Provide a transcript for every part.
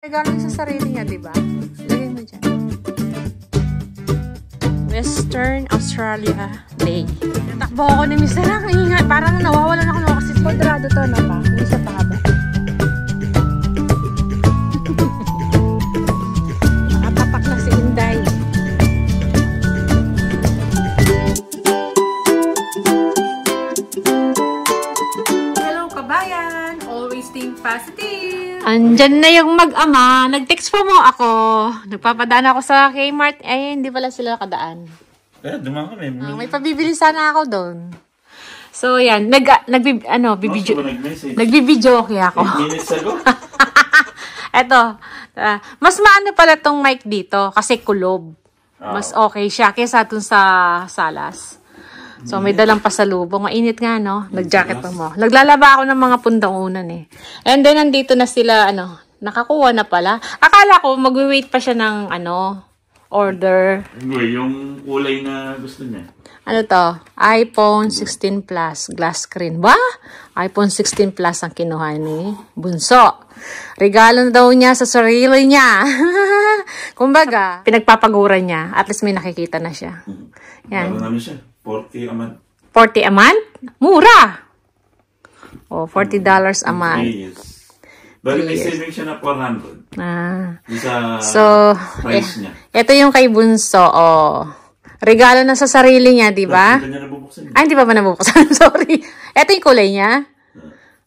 Regalo sa sarili niya, di ba? Lagay mo dyan. Western Australia Day. Natakbo ako ni Mr. Ang ingay. Parang nawawalan ako ng kasi kwadrado to, no pa? Hindi siya pahaba. Nakapapak na si Inday. Hello, kabayan! Always think positive! Andyan na yung mag-ama. Nag-text pa mo ako. Nagpapadaan ako sa Kmart. Ay, hindi pala sila nakadaan. Dumaan kami. May pabibili sana ako doon. So, yan. Nagbibidyo okay ako. 8 minutes ago? Eto. Mas maano pala tong mic dito kasi kulob. Mas okay siya kaysa dun sa salas. So, may dalang pasalubong. Mainit nga, no? Nag-jacket pa mo. Naglalaba ako ng mga pundaunan, eh. And then, nandito na sila, nakakuha na pala. Akala ko, mag-wait pa siya ng, order. Hindi, yung kulay na gusto niya. Ano to? iPhone 16 Plus, glass screen. Ba? iPhone 16 Plus ang kinuha ni Bunso. Regalo na daw niya sa sarili niya. Kumbaga, pinagpapaguran niya. At least may nakikita na siya. Yan. Bago namin siya. 40 a month. 40 a month? Mura! Oh, $40 a month. Yes. Bali may saving siya na 400. So, price niya. Ito yung kay Bunso. Oh. Regalo na sa sarili niya, di ba? Hindi niya nabubuksan. Ay, hindi pa ba nabubuksan? Sorry. Ito yung kulay niya.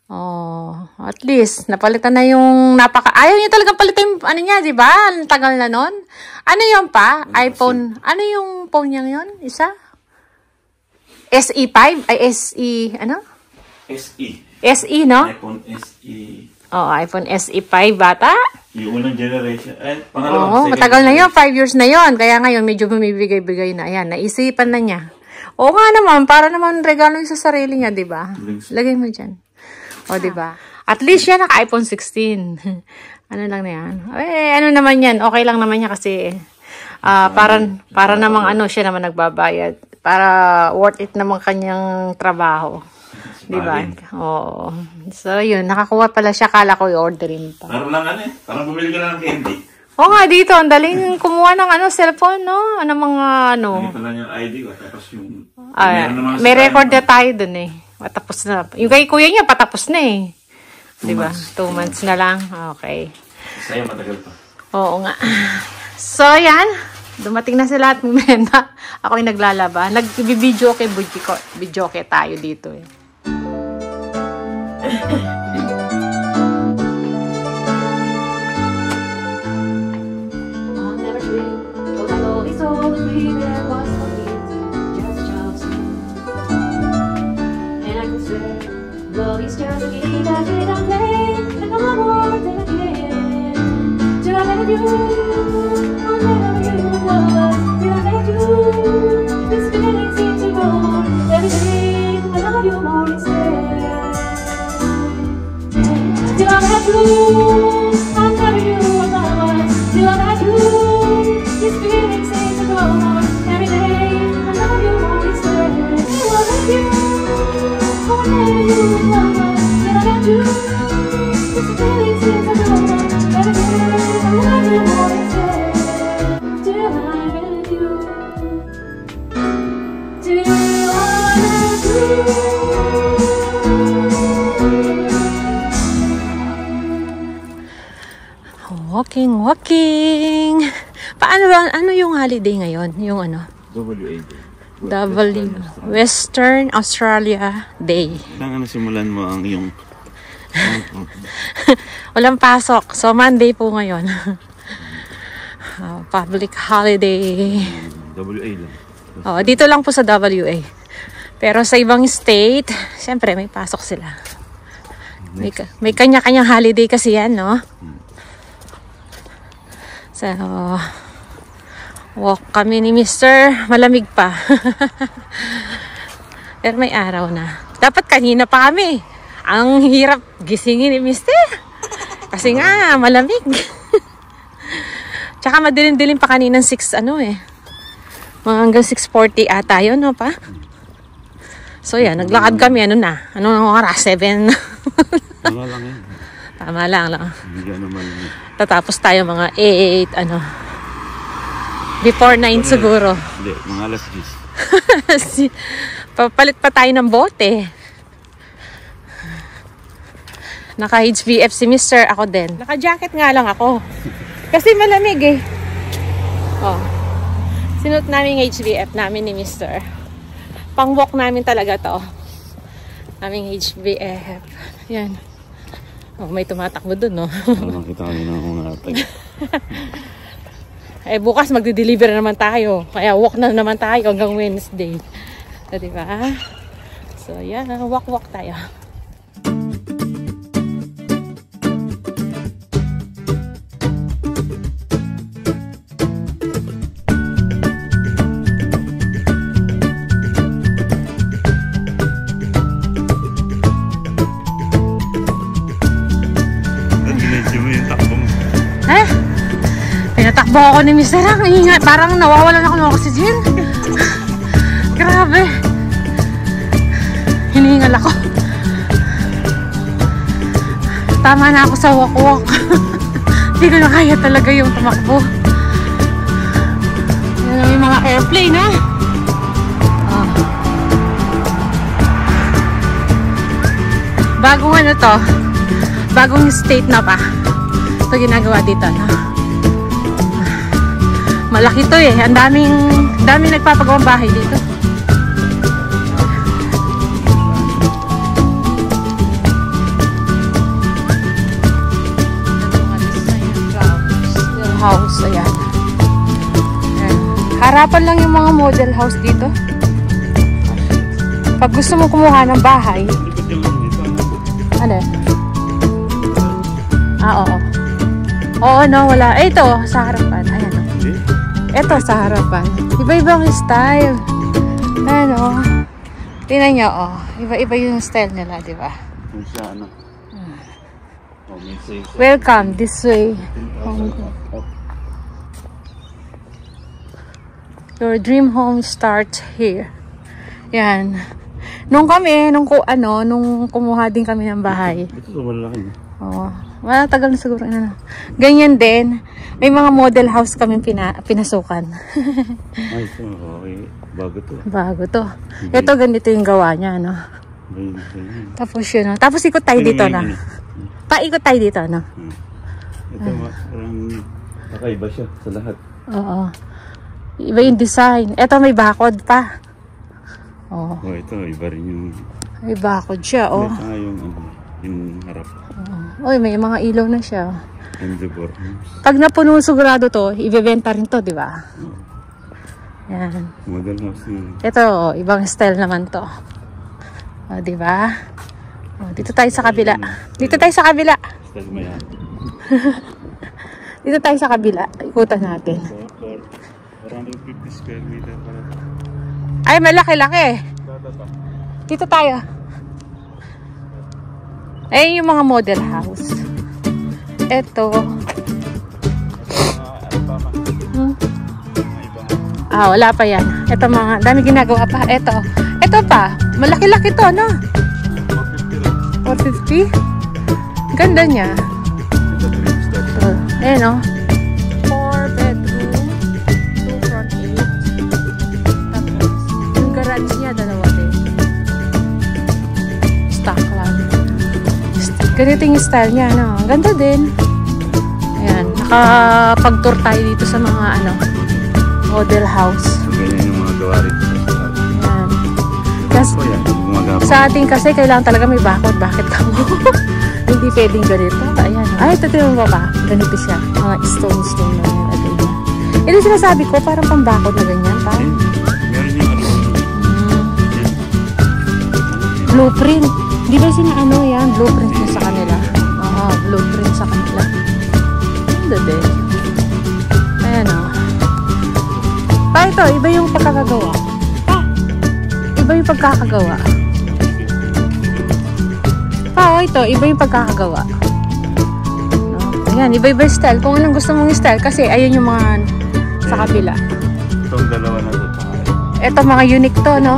Oh, at least, napalitan na yung ayaw niya talagang palitan yung niya, di ba? Ang tagal na nun. Ano yung pa? iPhone. Ano yung phone niya yun? Isa? SE5? Ay, SE, SE. SE, no? iPhone SE. Oh, iPhone SE5 bata. Yung unang generation. Ay, pangalawa. Oo, matagal na yun. 5 years na yun. Kaya ngayon, medyo bumibigay-bigay na. Ayan, naisipan na niya. Oo nga naman, para naman regalo yung sa sarili niya, di ba? Lagay mo dyan. O, di ba? At least yan, naka-iPhone 16. Ano lang na yan? Eh, ano naman yan? Okay lang naman niya kasi, para namang siya naman nagbabayad. Para worth it naman kanyang trabaho. Di ba? Oo. So, yun. Nakakuha pala siya. Kala ko i-orderin pa. Parang lang parang bumili ka lang ng candy. Oo nga, dito. Ang daling kumuha ng cellphone, no? Ito lang yung ID ko. Tapos yung... may record na tayo dun eh. Patapos na. Yung kay kuya niya, patapos na eh. Di ba? 2 months na lang. Okay. Sa'yo, matagal pa. Oo nga. So, yan. Dumating na sila at mumena. Ako yung naglalaba. Nag-video kay tayo dito eh. Walking. Paano ba? Ano yung holiday ngayon? Yung WA Day. Western Australia Day. Saan simulan mo ang iyong... Walang pasok. So, Monday po ngayon. Public holiday. WA lang. Dito lang po sa WA. Pero sa ibang state, siyempre may pasok sila. May kanya-kanyang holiday kasi yan, no? So, walk kami ni Mr. Malamig pa. Pero may araw na. Dapat kanina pa kami. Ang hirap gisingin ni Mr. Kasi nga, malamig. Tsaka madilim-dilim pa kaninang 6, mga hanggang 6:40 ata yun, no pa? So, yan, naglakad kami, anong oras? 7? Tama lang yan. Tama lang. Hindi naman. Tatapos tayo mga 8, ano. Before 9 siguro. Hindi, mga alas 10. Papalit pa tayo ng bote. Naka-HVF si Mr. Ako din. Naka-jacket nga lang ako. Kasi malamig eh. Oh. Sinuot namin yung HVF namin ni Mr. Pang-walk namin talaga to. Naming HVF. Yan. Oh, may tumatakbo dun, no? Nakita kami ng mga atay. Eh, bukas magde-deliver naman tayo. Kaya walk na naman tayo hanggang Wednesday. So, diba? So, yan. Walk-walk tayo. Pinatakbo ako ni Mr. Ang ingat. Parang nawawalan ako ng oxygen. Grabe. Hinihingal ako. Tama na ako sa walk-walk. Hindi ko na kaya talaga yung tumakbo. Yan yung mga airplane, ha? Oh. Bagong ano to? Bagong state na pa. Ito ginagawa dito, no? Malaki to eh. Ang daming nagpapagawang bahay dito. House, ayan. Harapan lang yung mga model house dito. Pag gusto mo kumuha ng bahay. Ano? Ah, oo. Oo, no, wala. Eh, ito, sa harapan. Ayan, no. Ito sa harapan. Iba-ibang style. Ano? Tingnan nyo, oh. Iba-iba yung style nila, di ba? Ano? Welcome this way. Your dream home starts here. Yan. Nung kumuha din kami ng bahay. Ito malaki. Oo. Tagal na siguro. Ganyan din. May mga model house kami pinasukan. Ay, ito. Okay. Bago to. Bago to. Ito, ganito yung gawa niya, no? Tapos yun, no? Tapos ikot tayo dito, no? Paikot tayo dito, no? Ito, parang kakaiba siya sa lahat. Oo. Iba yung design. Ito, may bakod pa. Oo. Oh, ito, iba rin yung... May bakod siya, oh. Ito yung harap. Oy, may mga ilaw na siya. And the board. Pag napuno sigurado to, ibebenta rin to, di ba? Yan. Model house yun. Ito, ibang style naman to. O, di ba? Dito tayo sa kabila. Dito tayo sa kabila. Style mo yan. Dito tayo sa kabila. Ikutan natin. 450 square meter pala. Ay, malaki-laki. Dito tayo. Ayun yung mga model house. Ito. Wala pa yan. Ito mga, dami ginagawa pa. Ito pa. Malaki-laki to, no? 450? Ganda niya. Ayan, no? 4 bedroom, 2 front 8. Tapos, yung garage niya, dalawa din. Stock lang. Ganito yung style niya, no? Ganda din. Ayan, nakapag-tour tayo dito sa mga, model house. Ganyan yung mga gawa rin. Ayan. Sa ating kasi, kailangan talaga may bakod. Bakit ka mo? Hindi pwedeng ganito. Ayan. Ay, ito mo ba? Ganito siya. Mga stone na nilagay niya. Ito sinasabi ko, parang pambakod na ganyan. Parang Meron yung blueprint. Di ba yan? Blueprint mo sa kanila. Oo, blueprint sa kanila. Ano din? Ayan, o. Ito, iba yung pagkakagawa. Iba yung pagkakagawa. Ito, iba yung pagkakagawa. Ayan, iba-iba style. Kung anong gusto mong style. Kasi ayun yung mga sa kabila. Itong dalawa na ito. Ito, mga unique to, no?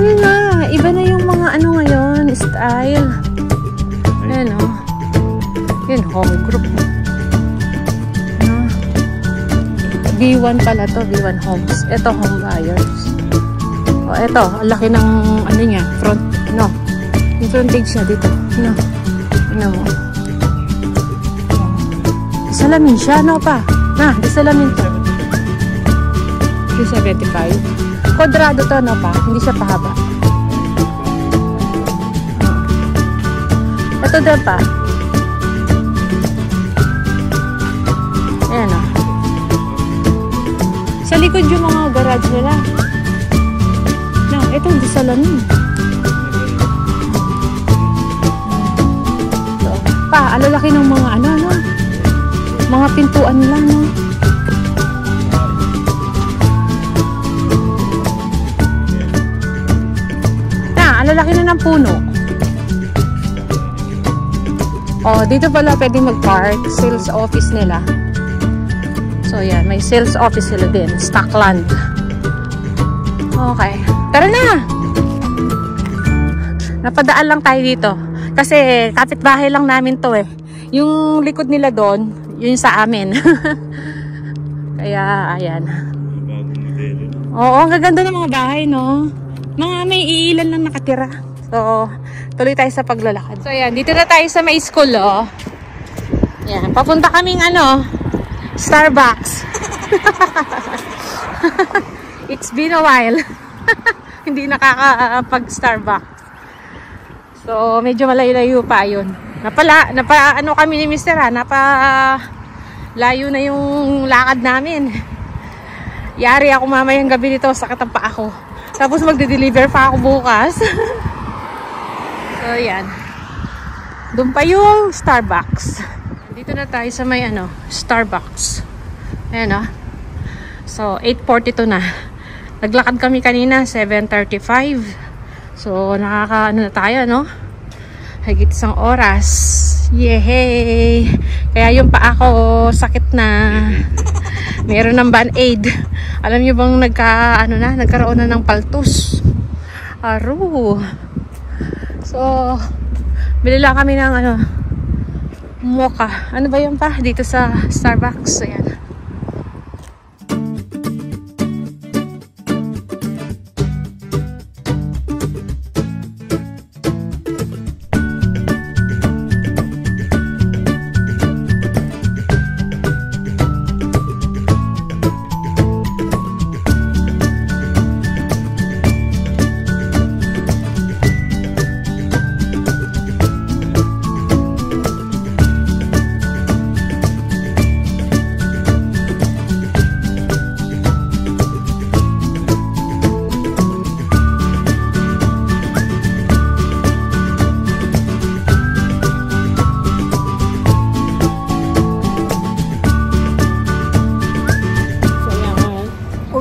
Ano na, iba na yung mga ano ngayon, style. Ayan o. Yun, home group. Ano? B1 pala to, B1 homes. Ito, home buyers. O, ito, ang laki ng, ano niya, front, ano. Yung frontage niya dito. Ano? Ano mo? Salamin siya, no pa? Na, di salamin to. 375. Kwadrado to, no pa? Hindi siya pahaba. Ito din pa. Ayan o. Sa likod yung mga garage nila. No, ito hindi salamin. So, pa, alalaki ng mga ano, no? Mga pintuan lang, no? Lalaki na ng puno. Oh, dito pala pwede mag-park. Sales office nila. So, yan. May sales office sila din. Stockland. Okay. Tara na! Napadaan lang tayo dito. Kasi kapitbahay lang namin to eh. Yung likod nila doon, yun sa amin. Kaya, ayan. Oo, ang gaganda ng mga bahay, no? Mga may iilan lang nakatira. So, tuloy tayo sa paglalakad. So, ayan. Dito na tayo sa may school, oh. Ayan. Papunta kaming, ano, Starbucks. It's been a while. Hindi nakakapag-Starbucks. So, medyo malayo-layo pa yun. Ano kami ni Mr. ha? Layo na yung lakad namin. Yari ako mamayang gabi dito. Sakit ang paa ko. Tapos magde-deliver pa ako bukas. So, yan. Doon pa yung Starbucks. Dito na tayo sa may ano, Starbucks. Ayan o. So, 8:42 na. Naglakad kami kanina, 7:35. So, nakaka-ano na tayo, no? Higit isang oras. Yehey! Kaya yung paa ko sakit na. Meron ng band-aid. Alam niyo bang nagkaroon na ng paltus? Aru. So, bili lang kami ng ano, mocha. Ano ba yun pa? Dito sa Starbucks. Ayan.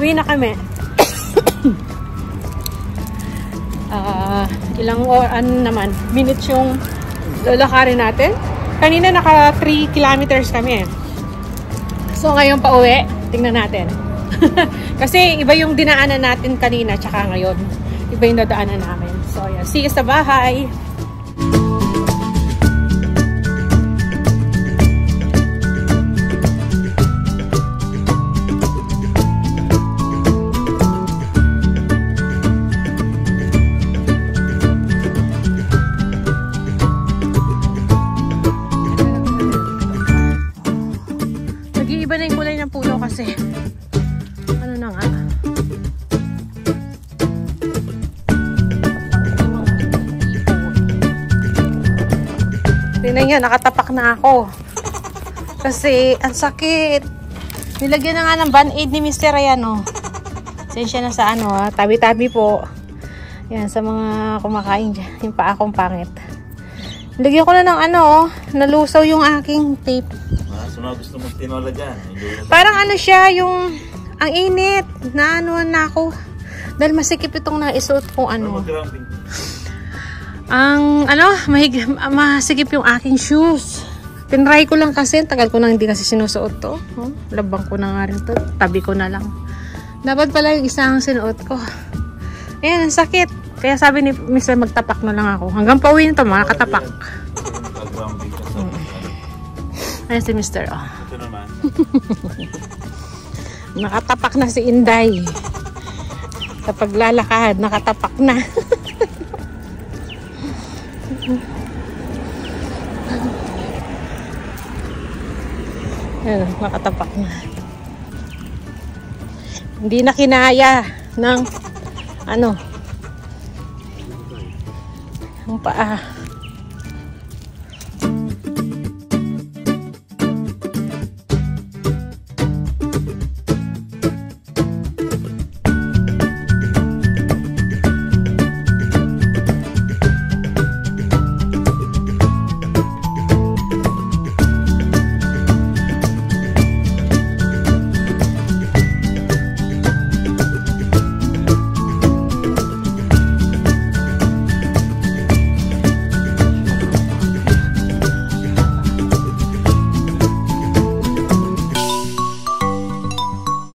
Uwi na kami. Ilang minutes yung lalakarin natin. Kanina naka 3 kilometers kami. So ngayon pa uwi, tingnan natin. Kasi iba yung dinaanan natin kanina tsaka ngayon. Iba yung nadaanan namin. So yeah, see you sa bahay. Iba na yung kulay ng puno kasi ano na nga, tingnan nyo, nakatapak na ako kasi ang sakit. Nilagyan na nga ng band-aid ni Mr. Ayan o. Sensya na sa ano, tabi-tabi po yan sa mga kumakain dyan. Yung paa kong pangit. Nilagyan ko na ng ano, nalusaw yung aking tape. Gusto mong tinola dyan. Parang ano siya, yung ang init na ano na ako. Dahil masikip itong naisuot kong ano. Ang ano, masikip yung aking shoes. Tinry ko lang kasi, tagal ko nang hindi kasi sinusuot to. Labang ko na nga rin to. Tabi ko na lang. Dapat pala yung isang sinuot ko. Ayan, ang sakit. Kaya sabi ni Mr. magtapak na lang ako. Hanggang pauwi nito, makakatapak. Ayan si Mr. Oh. Ito naman. Nakatapak na si Inday. Sa paglalakad, nakatapak na. Ayan, nakatapak na. Hindi na kinaya ng ano, ang paa.